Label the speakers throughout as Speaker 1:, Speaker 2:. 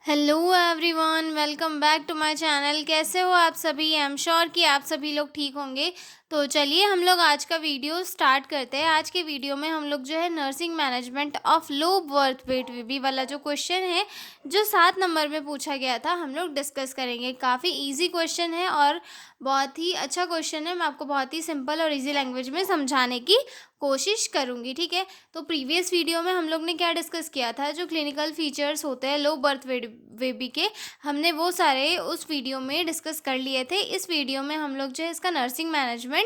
Speaker 1: Hello everyone, welcome back to my channel. कैसे हो आप सभी? आई एम श्योर कि आप सभी लोग ठीक होंगे। तो चलिए हम लोग आज का वीडियो स्टार्ट करते हैं। आज के वीडियो में हम लोग जो है nursing management of low birth weight baby वाला जो क्वेश्चन है, जो 7 नंबर में पूछा गया था, हम लोग डिस्कस करेंगे। काफ़ी इजी क्वेश्चन है और बहुत ही अच्छा क्वेश्चन है। मैं आपको बहुत ही सिंपल और इजी लैंग्वेज में समझाने की कोशिश करूँगी, ठीक है। तो प्रीवियस वीडियो में हम लोग ने क्या डिस्कस किया था, जो क्लिनिकल फीचर्स होते हैं लो बर्थ वेट बेबी के, हमने वो सारे उस वीडियो में डिस्कस कर लिए थे। इस वीडियो में हम लोग जो है इसका नर्सिंग मैनेजमेंट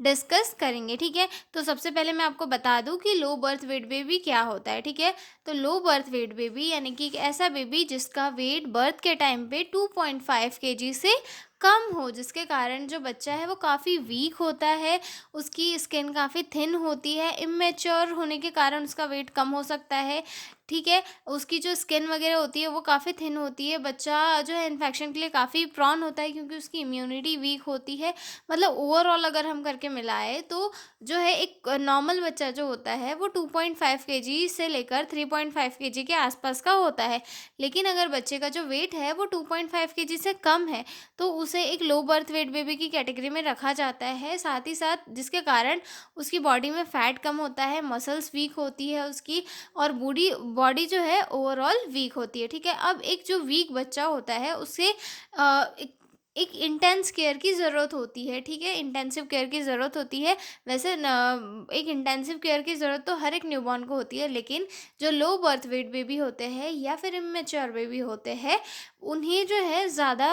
Speaker 1: डिस्कस करेंगे, ठीक है। तो सबसे पहले मैं आपको बता दूं कि लो बर्थ वेट बेबी क्या होता है, ठीक है। तो लो बर्थ वेट बेबी यानी कि एक ऐसा बेबी जिसका वेट बर्थ के टाइम पे 2.5 केजी से कम हो, जिसके कारण जो बच्चा है वो काफ़ी वीक होता है, उसकी स्किन काफ़ी थिन होती है, इमेच्योर होने के कारण उसका वेट कम हो सकता है, ठीक है। उसकी जो स्किन वगैरह होती है वो काफ़ी थिन होती है। बच्चा जो है इन्फेक्शन के लिए काफ़ी प्रॉन होता है क्योंकि उसकी इम्यूनिटी वीक होती है। मतलब ओवरऑल अगर हम करके मिलाएँ तो जो है एक नॉर्मल बच्चा जो होता है वो 2.5 केजी से लेकर 3.5 केजी के आसपास का होता है। लेकिन अगर बच्चे का जो वेट है वो 2.5 केजी से कम है, तो उसे एक लो बर्थ वेट बेबी की कैटेगरी में रखा जाता है। साथ ही साथ जिसके कारण उसकी बॉडी में फैट कम होता है, मसल्स वीक होती है उसकी, और बॉडी बॉडी जो है ओवरऑल वीक होती है, ठीक है। अब एक जो वीक बच्चा होता है उसे एक एक इंटेंस केयर की ज़रूरत होती है, ठीक है। इंटेंसिव केयर की ज़रूरत होती है। वैसे न एक इंटेंसिव केयर की ज़रूरत तो हर एक न्यूबॉर्न को होती है, लेकिन जो लो बर्थ वेट बेबी होते हैं या फिर इमेच्योर बेबी होते हैं, उन्हें जो है ज़्यादा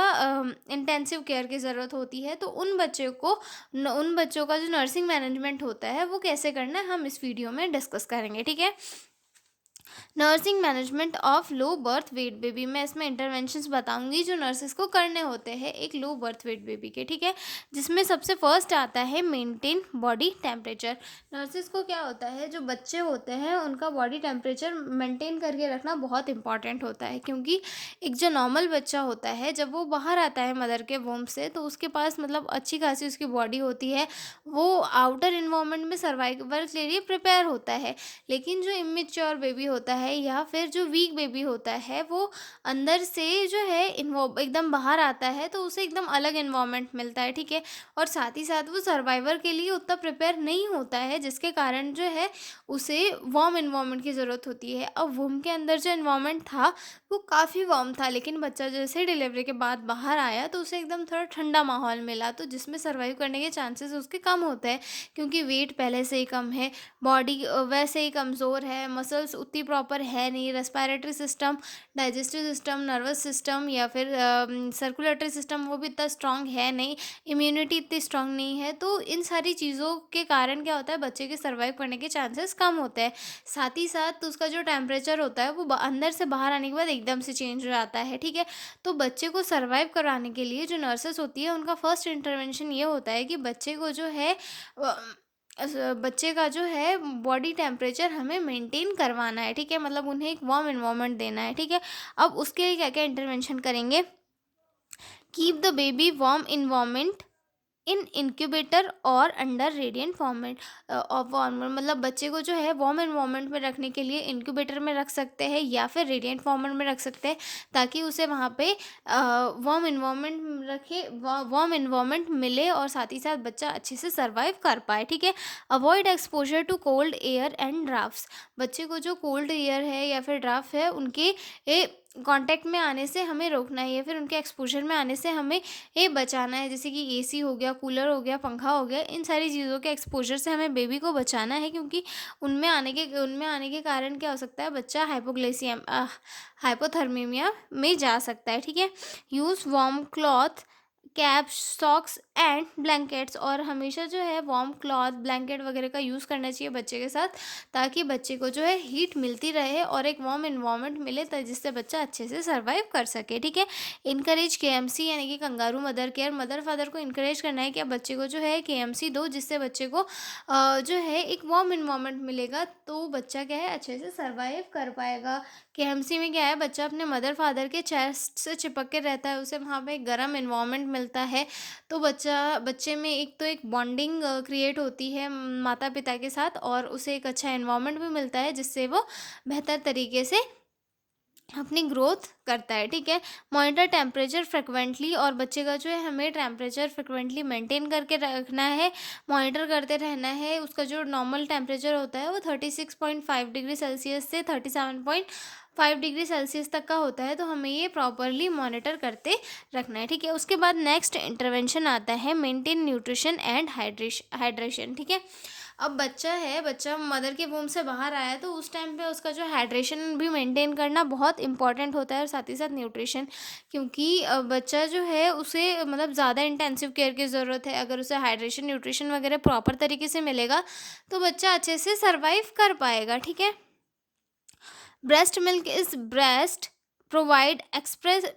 Speaker 1: इंटेंसिव केयर की ज़रूरत होती है। तो उन बच्चों का जो नर्सिंग मैनेजमेंट होता है वो कैसे करना है, हम इस वीडियो में डिस्कस करेंगे, ठीक है। Nursing management of low birth weight baby, मैं इसमें इंटरवेंशंस बताऊंगी जो नर्सेस को करने होते हैं एक लो बर्थ वेट बेबी के, ठीक है। जिसमें सबसे फर्स्ट आता है मेंटेन बॉडी टेम्परेचर। नर्सेस को क्या होता है, जो बच्चे होते हैं उनका बॉडी टेम्परेचर मेंटेन करके रखना बहुत इंपॉर्टेंट होता है, क्योंकि एक जो नॉर्मल बच्चा होता है जब वो बाहर आता है मदर के वोम से, तो उसके पास मतलब अच्छी खासी उसकी बॉडी होती है, वो आउटर इन्वायरमेंट में सर्वाइवल के लिए प्रिपेयर होता है। लेकिन जो इमेच्योर बेबी होता है या फिर जो वीक बेबी होता है, वो अंदर से जो है एकदम बाहर आता है, तो उसे एकदम अलग इन्वायरमेंट मिलता है, ठीक है। और साथ ही साथ वो सर्वाइवर के लिए उतना प्रिपेयर नहीं होता है, जिसके कारण जो है उसे वार्म इन्वायरमेंट की ज़रूरत होती है। अब वुम के अंदर जो इन्वायरमेंट था वो काफ़ी वार्म था, लेकिन बच्चा जैसे डिलीवरी के बाद बाहर आया तो उसे एकदम थोड़ा ठंडा माहौल मिला, तो जिसमें सर्वाइव करने के चांसेस उसके कम होते हैं, क्योंकि वेट पहले से ही कम है, बॉडी वैसे ही कमज़ोर है, मसल्स उतनी प्रॉपर है नहीं, respiratory system, digestive system, nervous system या फिर सर्कुलेटरी सिस्टम वो भी इतना स्ट्रांग है नहीं, इम्यूनिटी इतनी स्ट्रांग नहीं है। तो इन सारी चीज़ों के कारण क्या होता है, बच्चे के सर्वाइव करने के चांसेस कम होते हैं। साथ ही साथ उसका जो टेम्परेचर होता है वो अंदर से बाहर आने के बाद एकदम से चेंज हो जाता है, ठीक है। तो बच्चे को सर्वाइव कराने के लिए जो नर्सेस होती है उनका फर्स्ट इंटरवेंशन ये होता है कि बच्चे को जो है बच्चे का जो है बॉडी टेम्परेचर हमें मेंटेन करवाना है, ठीक है। मतलब उन्हें एक वार्म एनवायरनमेंट देना है, ठीक है। अब उसके लिए क्या क्या इंटरवेंशन करेंगे, keep the baby warm environment in incubator और अंडर रेडिएंट फॉर्मेट फॉर्मेट, मतलब बच्चे को जो है वार्म एनवायरनमेंट में रखने के लिए इंक्यूबेटर में रख सकते हैं या फिर रेडिएंट फॉर्मेट में रख सकते हैं, ताकि उसे वहाँ पे वार्म इन्वायरमेंट रखे, वार्म इन्वायरमेंट मिले और साथ ही साथ बच्चा अच्छे से सर्वाइव कर पाए, ठीक है। Avoid exposure to cold air and drafts, बच्चे को जो कोल्ड एयर है या फिर ड्राफ्ट है उनके कांटेक्ट में आने से हमें रोकना है, या फिर उनके एक्सपोजर में आने से हमें ये बचाना है। जैसे कि एसी हो गया, कूलर हो गया, पंखा हो गया, इन सारी चीज़ों के एक्सपोजर से हमें बेबी को बचाना है, क्योंकि उनमें आने के कारण क्या हो सकता है, बच्चा हाइपोथर्मीमिया में जा सकता है, ठीक है। Use warm cloth, caps, socks and blankets, और हमेशा जो है वार्म क्लॉथ, ब्लैंकेट वगैरह का यूज़ करना चाहिए बच्चे के साथ, ताकि बच्चे को जो है हीट मिलती रहे और एक वार्म इन्वायरमेंट मिले, जिससे बच्चा अच्छे से सर्वाइव कर सके, ठीक है। इनकरेज केएमसी यानी कि kangaroo mother care, mother father को इनकरेज करना है कि आप बच्चे को जो है केएमसी दो, जिससे बच्चे को जो है एक वार्म इन्वायरमेंट मिलेगा, तो बच्चा क्या है अच्छे से सर्वाइव कर पाएगा। केएमसी में क्या है, बच्चा अपने मदर फादर के चेस्ट से चिपक के रहता है, उसे वहाँ पे एक गर्म इन्वायरमेंट मिलता है, तो बच्चे में एक तो एक बॉन्डिंग क्रिएट होती है माता पिता के साथ, और उसे एक अच्छा इन्वायरमेंट भी मिलता है जिससे वो बेहतर तरीके से अपनी ग्रोथ करता है, ठीक है। मॉनिटर टेम्परेचर फ्रिक्वेंटली, और बच्चे का जो है हमें टेम्परेचर फ्रिक्वेंटली मेंटेन करके रखना है, मॉनिटर करते रहना है। उसका जो नॉर्मल टेम्परेचर होता है वो 36.5 डिग्री सेल्सियस से 37.5 डिग्री सेल्सियस तक का होता है, तो हमें ये प्रॉपरली मॉनिटर करते रखना है, ठीक है। उसके बाद नेक्स्ट इंटरवेंशन आता है मेंटेन न्यूट्रिशन एंड हाइड्रेशन, ठीक है। अब बच्चा है, बच्चा मदर के वूम से बाहर आया है, तो उस टाइम पे उसका जो हाइड्रेशन भी मेंटेन करना बहुत इंपॉर्टेंट होता है, और साथ ही साथ न्यूट्रिशन, क्योंकि बच्चा जो है उसे मतलब ज़्यादा इंटेंसिव केयर की ज़रूरत है। अगर उसे हाइड्रेशन, न्यूट्रिशन वगैरह प्रॉपर तरीके से मिलेगा तो बच्चा अच्छे से सर्वाइव कर पाएगा, ठीक है। Breast milk is breast provide express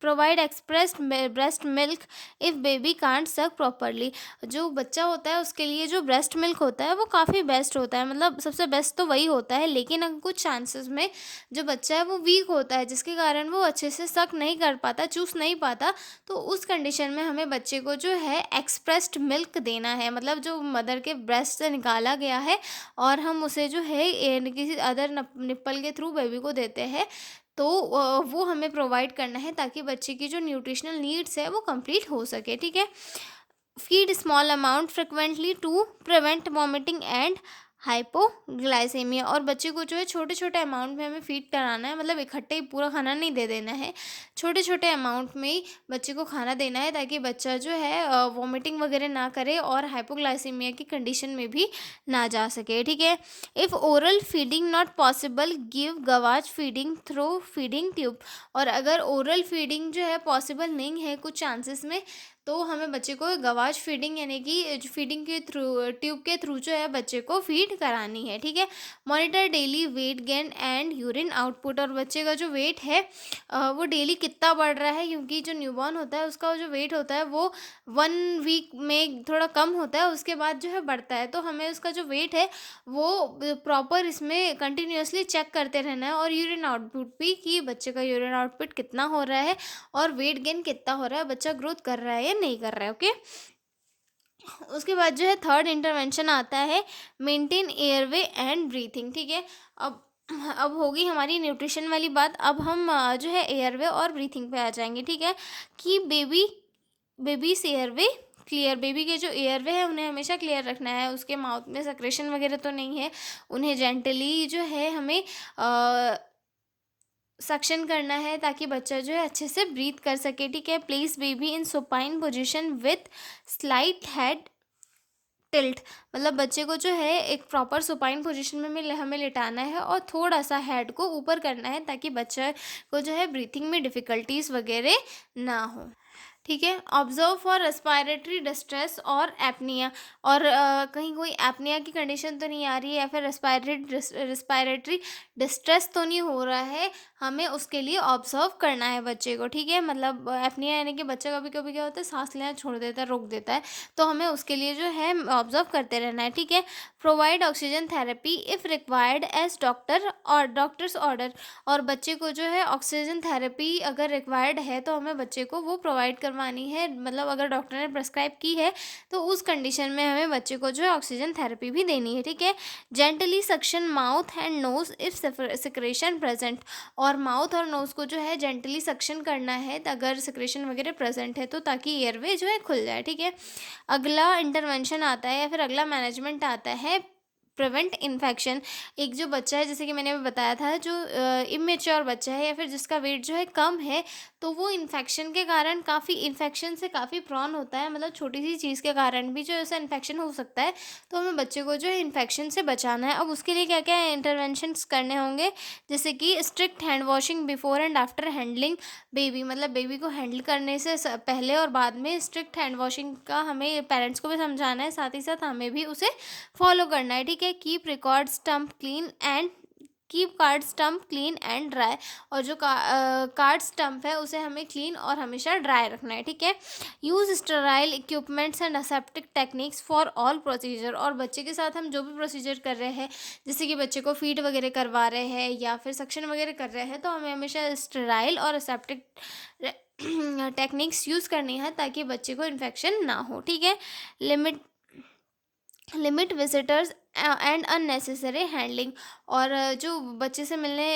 Speaker 1: provide expressed breast milk if baby can't सक प्रॉपरली। जो बच्चा होता है उसके लिए जो ब्रेस्ट मिल्क होता है वो काफ़ी बेस्ट होता है, मतलब सबसे बेस्ट तो वही होता है। लेकिन अगर कुछ चांसेस में जो बच्चा है वो वीक होता है, जिसके कारण वो अच्छे से सक नहीं कर पाता, चूस नहीं पाता, तो उस कंडीशन में हमें बच्चे को जो है एक्सप्रेस्ड मिल्क देना है, मतलब जो मदर के ब्रेस्ट से निकाला गया है और हम उसे जो है किसी अदर निप्पल के थ्रू बेबी को देते हैं, तो वो हमें प्रोवाइड करना है, ताकि बच्चे की जो न्यूट्रिशनल नीड्स है वो कंप्लीट हो सके, ठीक है। Feed small amount frequently to prevent vomiting and hypoglycaemia, और बच्चे को जो है छोटे छोटे अमाउंट में हमें फीड कराना है, मतलब इकट्ठे ही पूरा खाना नहीं दे देना है, छोटे छोटे अमाउंट में ही बच्चे को खाना देना है, ताकि बच्चा जो है वॉमिटिंग वगैरह ना करे और हाइपोग्लाइसेमिया की कंडीशन में भी ना जा सके, ठीक है। If oral feeding not possible give gavage feeding through feeding tube, और अगर ओरल फीडिंग जो है पॉसिबल नहीं है कुछ चांसेस में, तो हमें बच्चे को गवाच फीडिंग यानी कि फीडिंग के थ्रू, ट्यूब के थ्रू जो है बच्चे को फीड करानी है, ठीक है। Monitor daily weight gain and urine output, और बच्चे का जो वेट है वो डेली कितना बढ़ रहा है, क्योंकि जो न्यूबॉर्न होता है उसका जो वेट होता है वो 1 वीक में थोड़ा कम होता है, उसके बाद जो है बढ़ता है, तो हमें उसका जो वेट है वो प्रॉपर इसमें कंटिन्यूअसली चेक करते रहना है, और यूरिन आउटपुट भी, कि बच्चे का यूरिन आउटपुट कितना हो रहा है और वेट गेन कितना हो रहा है, बच्चा ग्रोथ कर रहा है या नहीं कर रहा है, ओके। उसके बाद जो है थर्ड इंटरवेंशन आता है मेंटेन एयरवे एंड ब्रीथिंग, ठीक है। अब अब होगी हमारी न्यूट्रिशन वाली बात, अब हम जो है एयरवे और ब्रीथिंग पे आ जाएंगे, ठीक है। कि बेबीज एयरवे क्लियर, बेबी के जो एयरवे है उन्हें हमेशा क्लियर रखना है, उसके माउथ में सेक्रेशन वगैरह तो नहीं है, उन्हें जेंटली जो है हमें सक्शन करना है, ताकि बच्चा जो है अच्छे से ब्रीथ कर सके, ठीक है। Place baby in supine position with slight head tilt, मतलब बच्चे को जो है एक प्रॉपर सुपाइन पोजीशन में हमें लिटाना है और थोड़ा सा हेड को ऊपर करना है, ताकि बच्चे को जो है ब्रीथिंग में डिफ़िकल्टीज वगैरह ना हो, ठीक है। ऑब्जर्व फॉर रेस्पायरेटरी डिस्ट्रेस और एपनिया, और कहीं कोई एपनिया की कंडीशन तो नहीं आ रही है, या फिर रेस्पायरेटरी डिस्ट्रेस तो नहीं हो रहा है, हमें उसके लिए ऑब्जर्व करना है बच्चे को, ठीक है। मतलब एपनिया यानी कि बच्चा कभी कभी क्या होता है सांस लेना छोड़ देता है, रोक देता है, तो हमें उसके लिए जो है ऑब्जर्व करते रहना है, ठीक है। Provide oxygen therapy if required as doctor's order, और बच्चे को जो है ऑक्सीजन थेरेपी अगर रिक्वायर्ड है तो हमें बच्चे को वो प्रोवाइड करवानी है, मतलब अगर डॉक्टर ने प्रेस्क्राइब की है तो उस कंडीशन में हमें बच्चे को जो है ऑक्सीजन थेरेपी भी देनी है, ठीक है। Gently suction mouth and nose if secretion present, और माउथ और नोज को जो है जेंटली सक्शन करना है अगर सिक्रेशन वगैरह प्रेजेंट है, तो ताकि एयरवे जो है खुल जाए, ठीक है। अगला इंटरवेंशन आता है या फिर अगला मैनेजमेंट आता है प्रिवेंट इन्फेक्शन। एक जो बच्चा है, जैसे कि मैंने अभी बताया था, जो इमेच्योर बच्चा है या फिर जिसका वेट जो है कम है, तो वो इन्फेक्शन के कारण इन्फेक्शन से काफ़ी प्रॉन होता है, मतलब छोटी सी चीज़ के कारण भी जो है उसे इन्फेक्शन हो सकता है, तो हमें बच्चे को जो है इन्फेक्शन से बचाना है। अब उसके लिए क्या क्या इंटरवेंशंस करने होंगे, जैसे कि strict hand washing before and after handling baby, मतलब बेबी को हैंडल करने से पहले और बाद में स्ट्रिक्ट हैंड वॉशिंग का हमें पेरेंट्स को भी समझाना है, साथ ही साथ हमें भी उसे फॉलो करना है, ठीक है। Keep card stump clean and dry, और जो कार्ड स्टम्प है उसे हमें क्लीन और हमेशा ड्राई रखना है, ठीक है। Use sterile equipments and aseptic techniques for all procedure, और बच्चे के साथ हम जो भी प्रोसीजर कर रहे हैं, जैसे कि बच्चे को फीड वगैरह करवा रहे हैं या फिर सक्शन वगैरह कर रहे हैं, तो हमें हमेशा स्टेराइल और असेप्टिक टेक्निक्स यूज़ करनी है, ताकि बच्चे को इन्फेक्शन ना हो, ठीक है। Limit limit visitors and unnecessary handling. और जो बच्चे से मिलने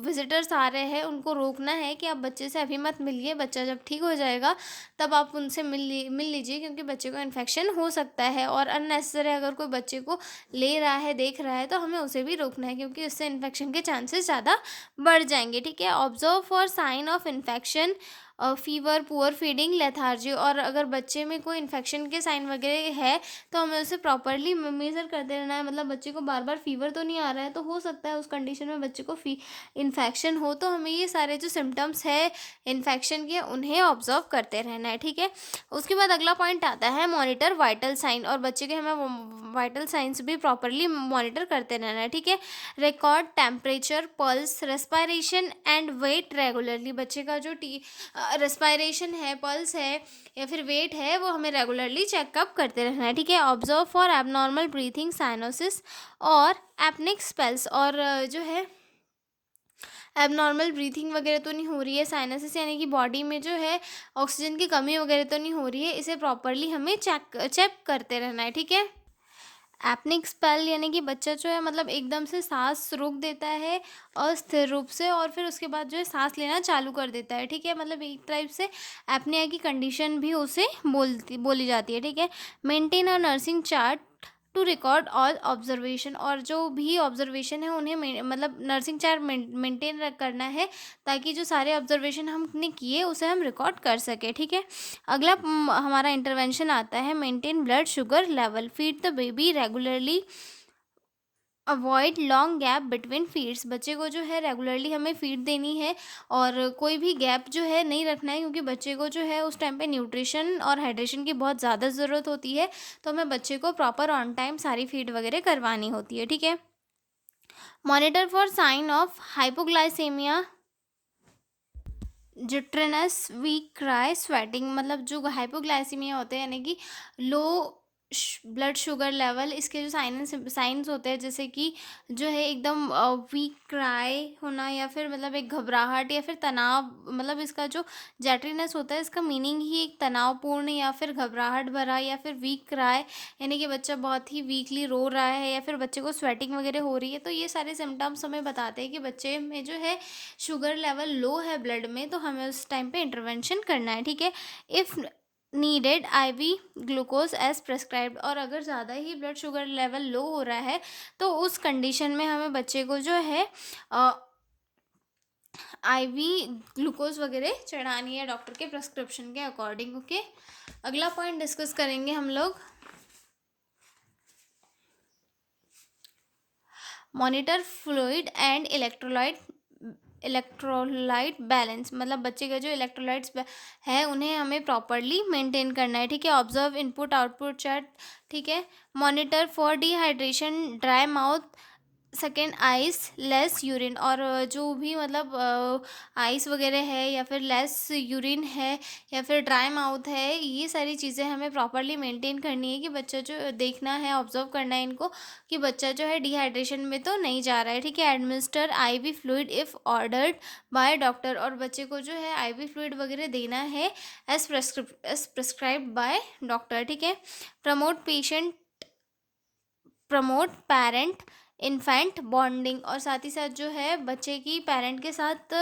Speaker 1: विजिटर्स आ रहे हैं उनको रोकना है कि आप बच्चे से अभी मत मिलिए, बच्चा जब ठीक हो जाएगा तब आप उनसे मिल लीजिए, क्योंकि बच्चे को इन्फेक्शन हो सकता है। और अननेसेसरी अगर कोई बच्चे को ले रहा है, देख रहा है, तो हमें उसे भी रोकना है, क्योंकि उससे इन्फेक्शन के चांसेस ज़्यादा बढ़ जाएंगे। ठीक है। Observe for sign of infection, fever, poor feeding, lethargy. और अगर बच्चे में कोई इन्फेक्शन के साइन वगैरह है तो हमें उसे प्रॉपरली मेज़र करते रहना है। मतलब बच्चे को बार बार फीवर तो नहीं आ रहा है, तो हो सकता है उस कंडीशन में बच्चे को इन्फेक्शन हो, तो हमें ये सारे जो सिम्टम्स है इन्फेक्शन के उन्हें ऑब्जर्व करते रहना है। ठीक है। उसके बाद अगला पॉइंट आता है मॉनिटर वाइटल साइन, और बच्चे के हमें वाइटल साइंस भी प्रॉपरली मॉनिटर करते रहना है। ठीक है। Record temperature, pulse, respiration and weight regularly. बच्चे का जो रेस्पिरेशन है, पल्स है या फिर वेट है, वो हमें रेगुलरली चेकअप करते रहना है। ठीक है। Observe for abnormal breathing, cyanosis और एपनिक स्पेल्स। और जो है एबनॉर्मल ब्रीथिंग वगैरह तो नहीं हो रही है, साइनसिस यानी कि बॉडी में जो है ऑक्सीजन की कमी वगैरह तो नहीं हो रही है, इसे प्रॉपरली हमें चेक करते रहना है। ठीक है। एपनिक स्पेल यानी कि बच्चा जो है मतलब एकदम से सांस रोक देता है अस्थिर रूप से, और फिर उसके बाद जो है सांस लेना चालू कर देता है। ठीक है। मतलब एक टाइप से एपनिया की कंडीशन भी उसे बोली जाती है। ठीक है। Maintain a nursing chart to record all observation. और जो भी ऑब्जर्वेशन है उन्हें मतलब नर्सिंग चार्ट मेंटेन करना है, ताकि जो सारे ऑब्जर्वेशन हमने किए उसे हम रिकॉर्ड कर सके। ठीक है। अगला हमारा इंटरवेंशन आता है maintain blood sugar level, feed the baby regularly, avoid long gap between feeds. बच्चे को जो है रेगुलरली हमें फीड देनी है, और कोई भी गैप जो है नहीं रखना है, क्योंकि बच्चे को जो है उस टाइम पे न्यूट्रिशन और हाइड्रेशन की बहुत ज़्यादा ज़रूरत होती है, तो हमें बच्चे को प्रॉपर ऑन टाइम सारी फीड वगैरह करवानी होती है। ठीक है। Monitor for sign of hypoglycemia, jitteriness, weak cry, sweating. मतलब जो हाइपोग्लाइसीमिया होते हैं यानी कि लो ब्लड शुगर लेवल, इसके जो साइंस होते हैं, जैसे कि जो है एकदम वीक क्राई होना, या फिर मतलब एक घबराहट या फिर तनाव। मतलब इसका जो जैटरीनेस होता है इसका मीनिंग ही एक तनावपूर्ण या फिर घबराहट भरा, या फिर वीक क्राई यानी कि बच्चा बहुत ही वीकली रो रहा है, या फिर बच्चे को स्वेटिंग वगैरह हो रही है। तो ये सारे सिम्टम्स हमें बताते हैं कि बच्चे में जो है शुगर लेवल लो है ब्लड में, तो हमें उस टाइम पे इंटरवेंशन करना है। ठीक है। If needed IV glucose as prescribed. और अगर ज़्यादा ही ब्लड शुगर लेवल लो हो रहा है तो उस कंडीशन में हमें बच्चे को जो है आईवी ग्लूकोज वगैरह चढ़ानी है डॉक्टर के प्रेस्क्रिप्शन के अकॉर्डिंग। ओके। अगला पॉइंट डिस्कस करेंगे हम लोग monitor fluid and electrolyte balance. मतलब बच्चे का जो इलेक्ट्रोलाइट्स है उन्हें हमें प्रॉपरली मेंटेन करना है। ठीक है। Observe input output chart. ठीक है। Monitor for dehydration, dry mouth, second ice, less urine. और जो भी मतलब आइस वगैरह है या फिर लेस यूरिन है या फिर ड्राई माउथ है, ये सारी चीज़ें हमें प्रॉपरली मेंटेन करनी है, कि बच्चा जो देखना है, ऑब्जर्व करना है इनको, कि बच्चा जो है डिहाइड्रेशन में तो नहीं जा रहा है। ठीक है। Administer IV fluid if ordered by doctor. और बच्चे को जो है आईवी फ्लूइड वगैरह देना है एज प्रेस्क्राइब्ड बाय डॉक्टर। ठीक है। Promote parent infant bonding. और साथ ही साथ जो है बच्चे की पेरेंट के साथ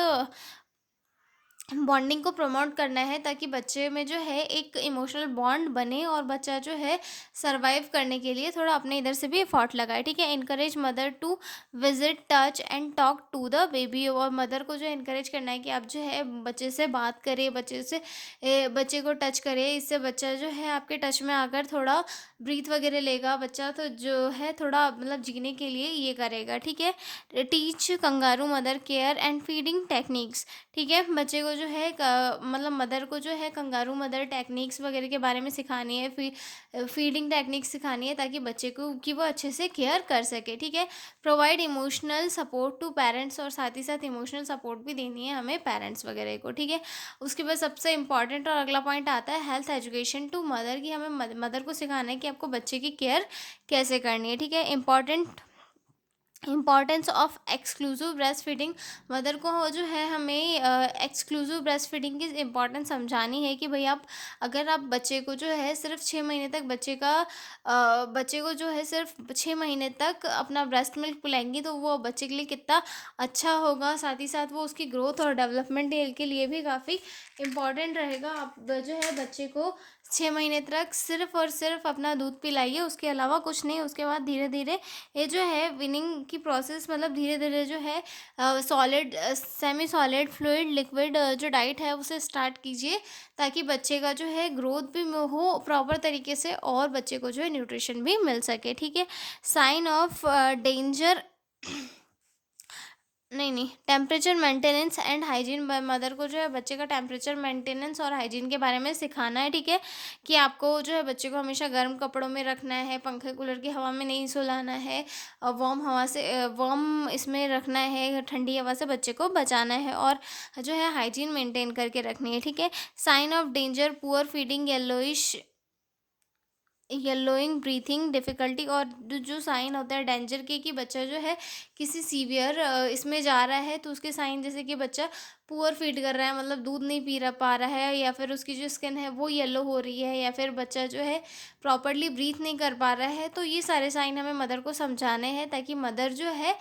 Speaker 1: बॉन्डिंग को प्रमोट करना है, ताकि बच्चे में जो है एक इमोशनल बॉन्ड बने और बच्चा जो है सरवाइव करने के लिए थोड़ा अपने इधर से भी एफर्ट लगाए। ठीक है। Encourage mother to visit, touch and talk to the baby. और मदर को जो इनकरेज करना है कि आप जो है बच्चे से बात करें, बच्चे को टच करें, इससे बच्चा जो है आपके टच में आकर थोड़ा ब्रीथ वगैरह लेगा बच्चा, तो जो है थोड़ा मतलब जीने के लिए ये करेगा। ठीक है। Teach kangaroo mother care and feeding techniques. ठीक है। बच्चे को जो है मतलब मदर को जो है कंगारू मदर टेक्निक्स वगैरह के बारे में सिखानी है, फीडिंग टेक्निक्स सिखानी है, ताकि बच्चे को कि वो अच्छे से केयर कर सके। ठीक है। Provide emotional support to parents. और साथ ही साथ इमोशनल सपोर्ट भी देनी है हमें पेरेंट्स वगैरह को। ठीक है। उसके बाद सबसे इंपॉर्टेंट और अगला पॉइंट आता है हेल्थ एजुकेशन टू मदर, की हमें मदर को सिखाना है कि आपको बच्चे की केयर कैसे करनी है। ठीक है। Important importance of exclusive breast feeding. Mother को जो है हमें एक्सक्लूसिव ब्रेस्ट फीडिंग की इम्पॉर्टेंस समझानी है कि भाई आप, अगर आप बच्चे को जो है सिर्फ 6 महीने तक बच्चे को जो है सिर्फ 6 महीने तक अपना ब्रेस्ट मिल्क पिलाएंगी तो वो बच्चे के लिए कितना अच्छा होगा, साथ ही साथ वो उसकी ग्रोथ और डेवलपमेंट के लिए भी काफ़ी इम्पॉर्टेंट रहेगा। आप जो है बच्चे को 6 महीने तक सिर्फ और सिर्फ अपना दूध पिलाइए, उसके अलावा कुछ नहीं। उसके बाद धीरे धीरे ये जो है विनिंग की प्रोसेस, मतलब धीरे धीरे जो है solid, semi solid, fluid, liquid जो डाइट है उसे स्टार्ट कीजिए, ताकि बच्चे का जो है ग्रोथ भी हो प्रॉपर तरीके से और बच्चे को जो है न्यूट्रिशन भी मिल सके। ठीक है। साइन ऑफ डेंजर, नहीं, temperature maintenance and hygiene. Mother को जो है बच्चे का टेम्परेचर मेंटेनेंस और हाइजीन के बारे में सिखाना है। ठीक है, कि आपको जो है बच्चे को हमेशा गर्म कपड़ों में रखना है, पंखे कूलर की हवा में नहीं सुलाना है, वार्म हवा से वार्म इसमें रखना है, ठंडी हवा से बच्चे को बचाना है, और जो है हाइजीन मेंटेन करके रखनी है। ठीक है। Sign of danger, poor feeding, yellowing, breathing difficulty. और जो साइन होता है डेंजर के, कि बच्चा जो है किसी सीवियर इसमें जा रहा है, तो उसके साइन जैसे कि बच्चा पुअर फीड कर रहा है, मतलब दूध नहीं पा रहा है, या फिर उसकी जो स्किन है वो येलो हो रही है, या फिर बच्चा जो है प्रॉपरली ब्रीथ नहीं कर पा रहा है, तो ये सारे साइन हमें मदर को समझाने हैं, ताकि मदर जो है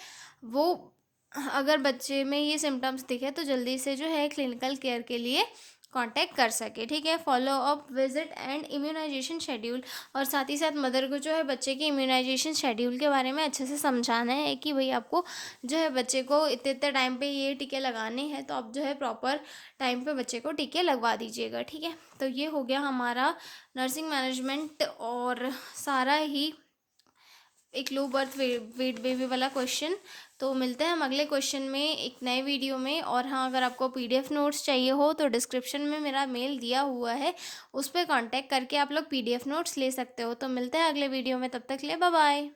Speaker 1: वो, अगर बच्चे में ये सिम्टम्स दिखे तो जल्दी से जो है क्लिनिकल केयर के लिए कांटेक्ट कर सके। ठीक है। Follow up visit and immunisation schedule. और साथ ही साथ मदर को जो है बच्चे के इम्यूनाइजेशन शेड्यूल के बारे में अच्छे से समझाना है, कि भाई आपको जो है बच्चे को इतने इतने टाइम पे ये टीके लगाने हैं, तो आप जो है प्रॉपर टाइम पे बच्चे को टीके लगवा दीजिएगा। ठीक है। तो ये हो गया हमारा नर्सिंग मैनेजमेंट और सारा ही एक लो बर्थ वेट बेबी वाला क्वेश्चन। तो मिलते हैं हम अगले क्वेश्चन में एक नए वीडियो में। और हाँ, अगर आपको पीडीएफ नोट्स चाहिए हो तो डिस्क्रिप्शन में मेरा मेल दिया हुआ है, उस पर कांटेक्ट करके आप लोग पीडीएफ नोट्स ले सकते हो। तो मिलते हैं अगले वीडियो में, तब तक के लिए बाय बाय।